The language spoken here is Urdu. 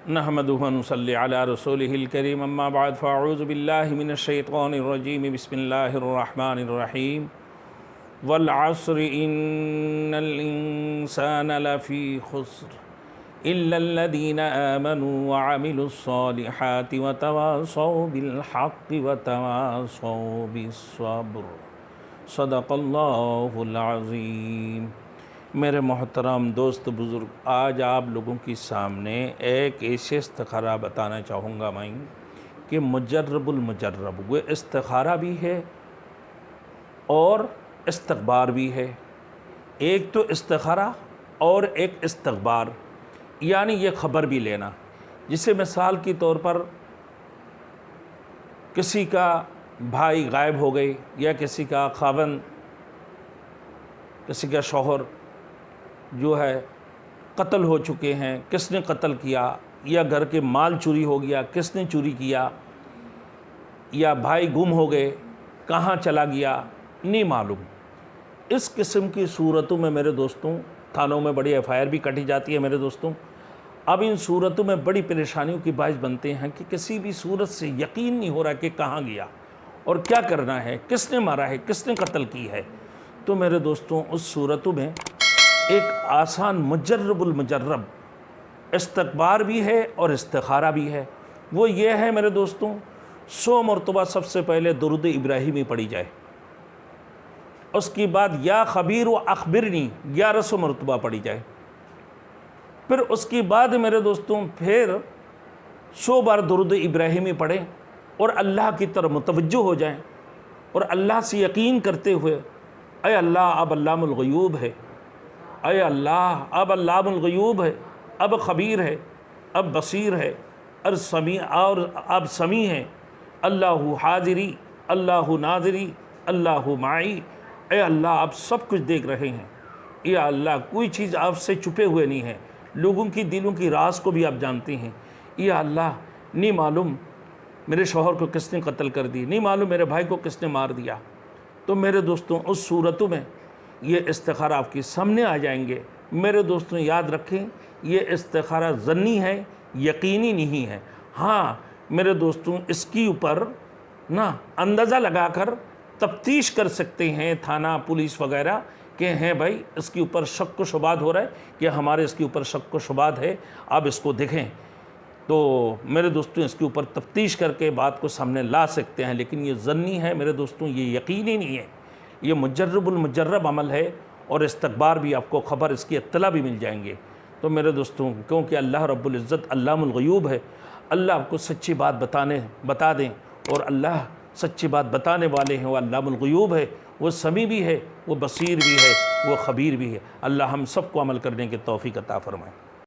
نحمدہ و نصلی علی رسولہ الکریم اما بعد فاعوذ باللہ من الشیطان الرجیم بسم اللہ الرحمن الرحیم والعصر ان الانسان لفی خسر الا الذین آمنوا وعملوا الصالحات وتواصوا بالحق وتواصوا بالصبر صدق اللہ العظیم۔ میرے محترم دوست بزرگ، آج آپ لوگوں کی سامنے ایک ایسے استخارہ بتانا چاہوں گا میں کہ مجرب المجرب، وہ استخارہ بھی ہے اور استخبار بھی ہے۔ ایک تو استخارہ اور ایک استخبار، یعنی یہ خبر بھی لینا، جسے مثال کے طور پر کسی کا بھائی غائب ہو گئے، یا کسی کا خاوند، کسی کا شوہر جو ہے قتل ہو چکے ہیں، کس نے قتل کیا، یا گھر کے مال چوری ہو گیا، کس نے چوری کیا، یا بھائی گم ہو گئے، کہاں چلا گیا، نہیں معلوم۔ اس قسم کی صورتوں میں میرے دوستوں تھانوں میں بڑی ایف آئی آر بھی کٹی جاتی ہے میرے دوستوں۔ اب ان صورتوں میں بڑی پریشانیوں کی باعث بنتے ہیں کہ کسی بھی صورت سے یقین نہیں ہو رہا کہ کہاں گیا اور کیا کرنا ہے، کس نے مارا ہے، کس نے قتل کی ہے۔ تو میرے دوستوں اس صورتوں میں ایک آسان مجرب المجرب استخبار بھی ہے اور استخارہ بھی ہے۔ وہ یہ ہے میرے دوستوں، 100 مرتبہ سب سے پہلے درود ابراہیمی پڑھی جائے، اس کی بعد یا خبیر و اخبرنی 1100 مرتبہ پڑھی جائے، پھر اس کی بعد میرے دوستوں پھر 100 بار درود ابراہیمی پڑھیں اور اللہ کی طرف متوجہ ہو جائیں اور اللہ سے یقین کرتے ہوئے، اے اللہ اب علام الغیوب ہے، اے اللہ اب علام الغیوب ہے، اب خبیر ہے، اب بصیر ہے، اور اب سمیع ہے، اللہ حاضری، اللہ ناظری، اللہ معی، اے اللہ آپ سب کچھ دیکھ رہے ہیں، یا اللہ کوئی چیز آپ سے چھپے ہوئے نہیں ہے، لوگوں کی دلوں کی راز کو بھی آپ جانتے ہیں، یا اللہ نہیں معلوم میرے شوہر کو کس نے قتل کر دی، نہیں معلوم میرے بھائی کو کس نے مار دیا۔ تو میرے دوستوں اس صورتوں میں یہ استخارہ آپ کے سامنے آ جائیں گے۔ میرے دوستوں یاد رکھیں، یہ استخارہ ظنی ہے، یقینی نہیں ہے۔ ہاں میرے دوستوں اس کی اوپر اندازہ لگا کر تفتیش کر سکتے ہیں تھانہ پولیس وغیرہ کہ ہیں بھائی اس کے اوپر شک و شبہات ہو رہا ہے کہ ہمارے اس کے اوپر شک و شبہات ہے، آپ اس کو دیکھیں۔ تو میرے دوستوں اس کے اوپر تفتیش کر کے بات کو سامنے لا سکتے ہیں، لیکن یہ ظنی ہے میرے دوستوں، یہ یقینی نہیں ہے، یہ مجرب المجرب عمل ہے، اور استخبار بھی آپ کو خبر اس کی اطلاع بھی مل جائیں گے۔ تو میرے دوستوں کیونکہ اللہ رب العزت علام الغیوب ہے، اللہ آپ کو سچی بات بتا دیں، اور اللہ سچی بات بتانے والے ہیں، وہ علام الغیوب ہے، وہ سمیع بھی ہے، وہ بصیر بھی ہے، وہ خبیر بھی ہے۔ اللہ ہم سب کو عمل کرنے کی توفیق عطا فرمائے۔